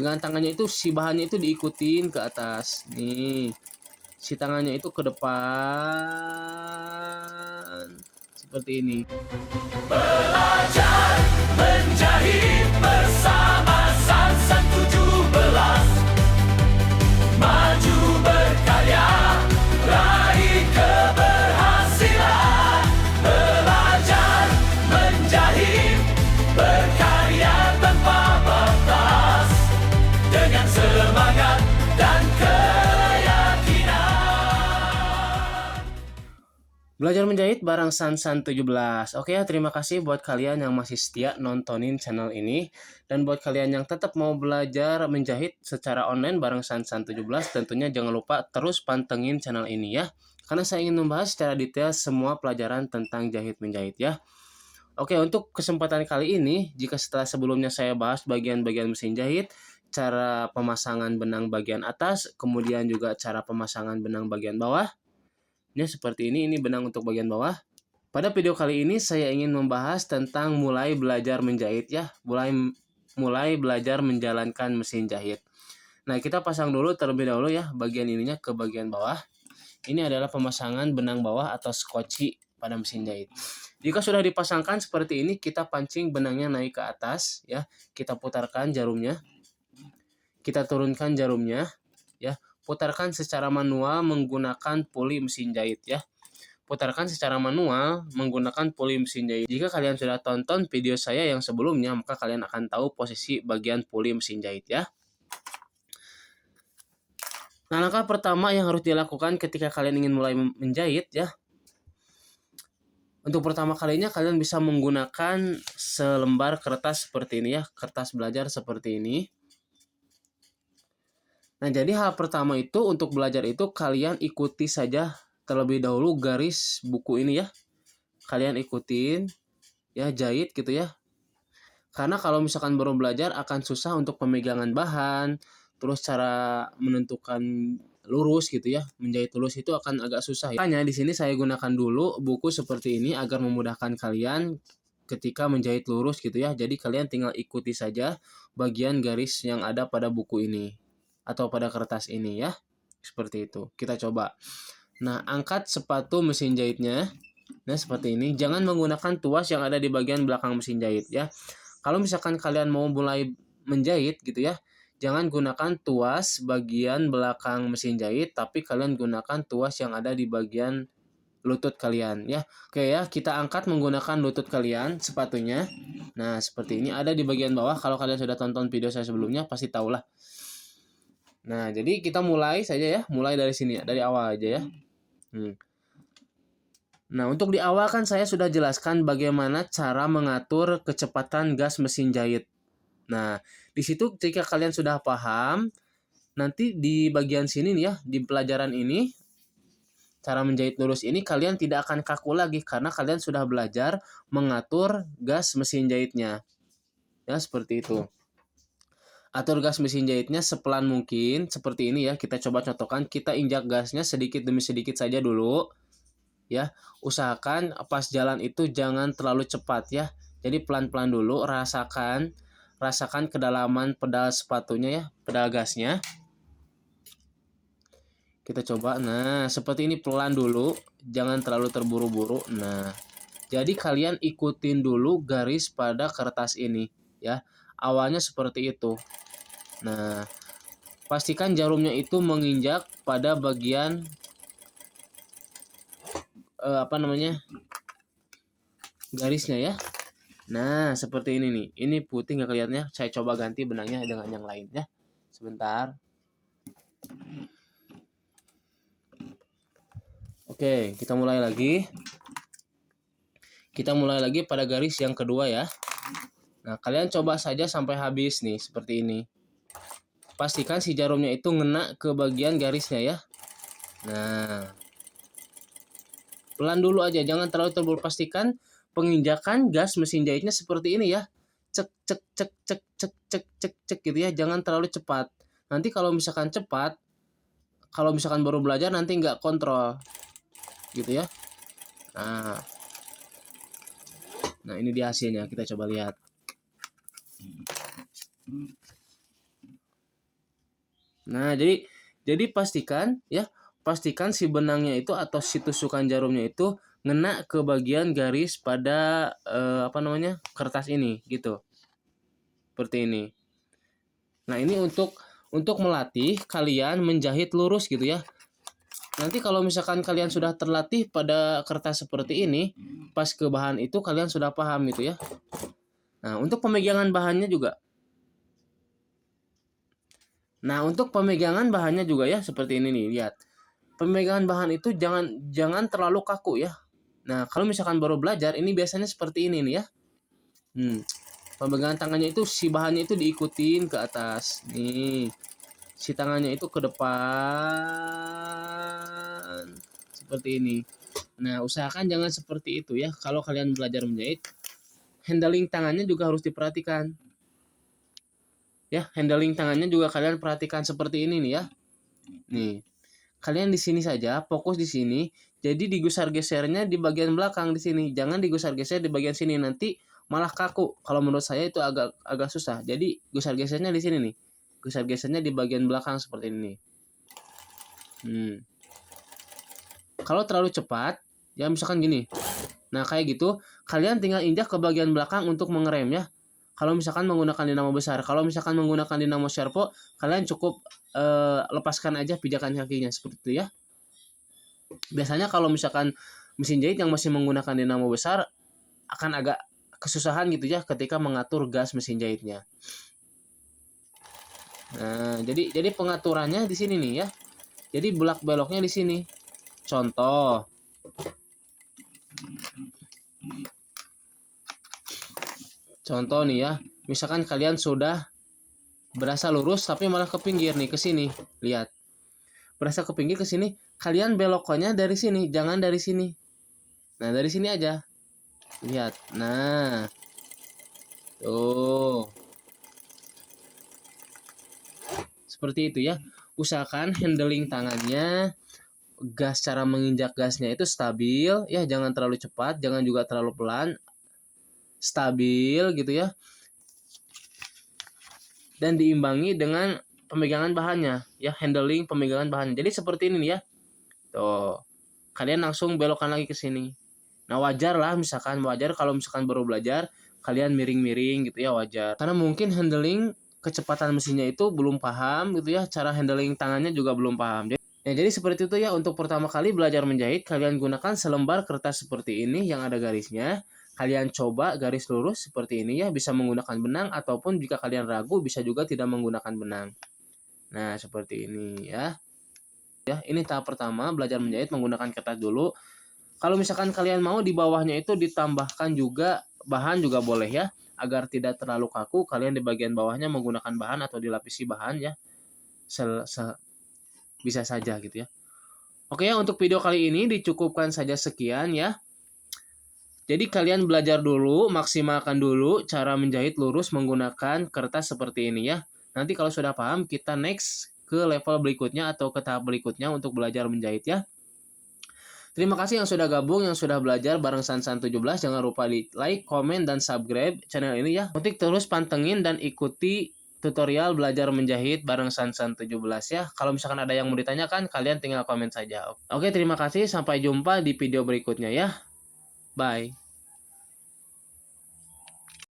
Dengan tangannya itu si bahannya itu diikutin ke atas. Nih, si tangannya itu ke depan. Seperti ini. Belajar menjahit bersama Sansan 17. Maju berkarya, raih keberhasilan. Belajar menjahit, berkarya tanpa batas, dengan semangat dan keyakinan. Belajar menjahit bareng Sansan 17. Oke ya, terima kasih buat kalian yang masih setia nontonin channel ini. Dan buat kalian yang tetap mau belajar menjahit secara online bareng Sansan 17, tentunya jangan lupa terus pantengin channel ini ya. Karena saya ingin membahas secara detail semua pelajaran tentang jahit-menjahit ya. Oke, untuk kesempatan kali ini, jika setelah sebelumnya saya bahas bagian-bagian mesin jahit, cara pemasangan benang bagian atas, kemudian juga cara pemasangan benang bagian bawah, ini seperti ini benang untuk bagian bawah. Pada video kali ini saya ingin membahas tentang mulai belajar menjahit ya, mulai belajar menjalankan mesin jahit. Nah, kita pasang dulu terlebih dahulu ya bagian ininya ke bagian bawah. Ini adalah pemasangan benang bawah atau skoci pada mesin jahit. Jika sudah dipasangkan seperti ini, kita pancing benangnya naik ke atas ya. Kita putarkan jarumnya. Kita turunkan jarumnya ya. Putarkan secara manual menggunakan puli mesin jahit ya. Putarkan secara manual menggunakan puli mesin jahit. Jika kalian sudah tonton video saya yang sebelumnya, maka kalian akan tahu posisi bagian puli mesin jahit ya. Nah, langkah pertama yang harus dilakukan ketika kalian ingin mulai menjahit ya. Untuk pertama kalinya kalian bisa menggunakan selembar kertas seperti ini ya, kertas belajar seperti ini. Nah, jadi hal pertama itu untuk belajar itu kalian ikuti saja terlebih dahulu garis buku ini ya. Kalian ikutin ya, jahit gitu ya. Karena kalau misalkan baru belajar akan susah untuk pemegangan bahan, terus cara menentukan lurus gitu ya. Menjahit lurus itu akan agak susah ya. Makanya di sini saya gunakan dulu buku seperti ini agar memudahkan kalian ketika menjahit lurus gitu ya. Jadi kalian tinggal ikuti saja bagian garis yang ada pada buku ini atau pada kertas ini ya. Seperti itu. Kita coba. Nah, angkat sepatu mesin jahitnya. Nah, seperti ini. Jangan menggunakan tuas yang ada di bagian belakang mesin jahit ya. Kalau misalkan kalian mau mulai menjahit gitu ya, jangan gunakan tuas bagian belakang mesin jahit, tapi kalian gunakan tuas yang ada di bagian lutut kalian ya. Oke ya, kita angkat menggunakan lutut kalian sepatunya. Nah, seperti ini ada di bagian bawah. Kalau kalian sudah tonton video saya sebelumnya pasti tahulah. Nah, jadi kita mulai saja ya, mulai dari sini ya, dari awal aja ya. Nah, untuk di awal kan saya sudah jelaskan bagaimana cara mengatur kecepatan gas mesin jahit. Nah, di situ ketika kalian sudah paham, nanti di bagian sini nih ya, di pelajaran ini, cara menjahit lurus ini kalian tidak akan kaku lagi karena kalian sudah belajar mengatur gas mesin jahitnya. Ya, seperti itu. Atur gas mesin jahitnya sepelan mungkin, seperti ini ya. Kita coba contohkan, kita injak gasnya sedikit demi sedikit saja dulu. Ya, usahakan pas jalan itu jangan terlalu cepat ya. Jadi pelan-pelan dulu, rasakan kedalaman pedal sepatunya ya, pedal gasnya. Kita coba. Nah, seperti ini pelan dulu, jangan terlalu terburu-buru. Nah, jadi kalian ikutin dulu garis pada kertas ini ya. Awalnya seperti itu. Nah, pastikan jarumnya itu menginjak pada bagian garisnya ya. Nah, seperti ini nih. Ini putih nggak kelihatannya. Saya coba ganti benangnya dengan yang lain ya. Sebentar. Oke, kita mulai lagi. Kita mulai lagi pada garis yang kedua ya. Nah, kalian coba saja sampai habis nih, seperti ini. Pastikan si jarumnya itu ngena ke bagian garisnya ya. Nah, pelan dulu aja, jangan terlalu terburu. Pastikan penginjakan gas mesin jahitnya seperti ini ya. Cek cek cek cek cek cek cek cek gitu ya, jangan terlalu cepat. Nanti kalau misalkan cepat, kalau misalkan baru belajar nanti nggak kontrol gitu ya. Nah ini dia hasilnya, kita coba lihat. Nah, jadi pastikan si benangnya itu atau si tusukan jarumnya itu ngena ke bagian garis pada kertas ini gitu. Seperti ini. Nah, ini untuk melatih kalian menjahit lurus gitu ya. Nanti kalau misalkan kalian sudah terlatih pada kertas seperti ini, pas ke bahan itu kalian sudah paham gitu ya. Nah, untuk pemegangan bahannya juga. Nah, untuk pemegangan bahannya juga ya seperti ini nih, lihat. Pemegangan bahan itu jangan terlalu kaku ya. Nah, kalau misalkan baru belajar, ini biasanya seperti ini nih ya. Pemegangan tangannya itu si bahannya itu diikutin ke atas. Nih. Si tangannya itu ke depan. Seperti ini. Nah, usahakan jangan seperti itu ya. Kalau kalian belajar menjahit, handling tangannya juga harus diperhatikan. Ya, handling tangannya juga kalian perhatikan seperti ini nih ya. Nih. Kalian di sini saja, fokus di sini. Jadi digusar-gesernya di bagian belakang di sini. Jangan digusar-geser di bagian sini, nanti malah kaku. Kalau menurut saya itu agak susah. Jadi gusar-gesernya di sini nih. Gusar-gesernya di bagian belakang seperti ini. Kalau terlalu cepat, ya misalkan gini. Nah, kayak gitu, kalian tinggal injak ke bagian belakang untuk mengerem ya. Kalau misalkan menggunakan dinamo besar, kalau misalkan menggunakan dinamo servo, kalian cukup lepaskan aja pijakan kakinya seperti itu ya. Biasanya kalau misalkan mesin jahit yang masih menggunakan dinamo besar akan agak kesusahan gitu ya ketika mengatur gas mesin jahitnya. Nah, jadi pengaturannya di sini nih ya. Jadi belok-beloknya di sini. Contoh. Contoh nih ya. Misalkan kalian sudah berasa lurus tapi malah ke pinggir nih, ke sini. Lihat. Berasa ke pinggir ke sini, kalian beloknya dari sini, jangan dari sini. Nah, dari sini aja. Lihat. Nah. Tuh. Seperti itu ya. Usahakan handling tangannya, cara menginjak gasnya itu stabil ya, jangan terlalu cepat, jangan juga terlalu pelan. Stabil gitu ya. Dan diimbangi dengan pemegangan bahannya ya, handling pemegangan bahannya. Jadi seperti ini nih ya. Tuh. Kalian langsung belokkan lagi ke sini. Nah, wajar kalau misalkan baru belajar kalian miring-miring gitu ya, wajar. Karena mungkin handling kecepatan mesinnya itu belum paham gitu ya, cara handling tangannya juga belum paham. Ya, jadi seperti itu ya, untuk pertama kali belajar menjahit, kalian gunakan selembar kertas seperti ini yang ada garisnya. Kalian coba garis lurus seperti ini ya, bisa menggunakan benang ataupun jika kalian ragu bisa juga tidak menggunakan benang. Nah, seperti ini ya. Ya, ini tahap pertama belajar menjahit menggunakan kertas dulu. Kalau misalkan kalian mau di bawahnya itu ditambahkan juga bahan juga boleh ya, agar tidak terlalu kaku. Kalian di bagian bawahnya menggunakan bahan atau dilapisi bahan ya. Bisa saja gitu ya. Oke ya, untuk video kali ini dicukupkan saja sekian ya. Jadi kalian belajar dulu, maksimalkan dulu cara menjahit lurus menggunakan kertas seperti ini ya. Nanti kalau sudah paham, kita next ke level berikutnya atau ke tahap berikutnya untuk belajar menjahit ya. Terima kasih yang sudah gabung, yang sudah belajar bareng Sansan 17. Jangan lupa di like, komen, dan subscribe channel ini ya. Untuk terus pantengin dan ikuti tutorial belajar menjahit bareng Sansan 17 ya. Kalau misalkan ada yang mau ditanyakan, kalian tinggal komen saja. Oke, terima kasih. Sampai jumpa di video berikutnya ya. Bye.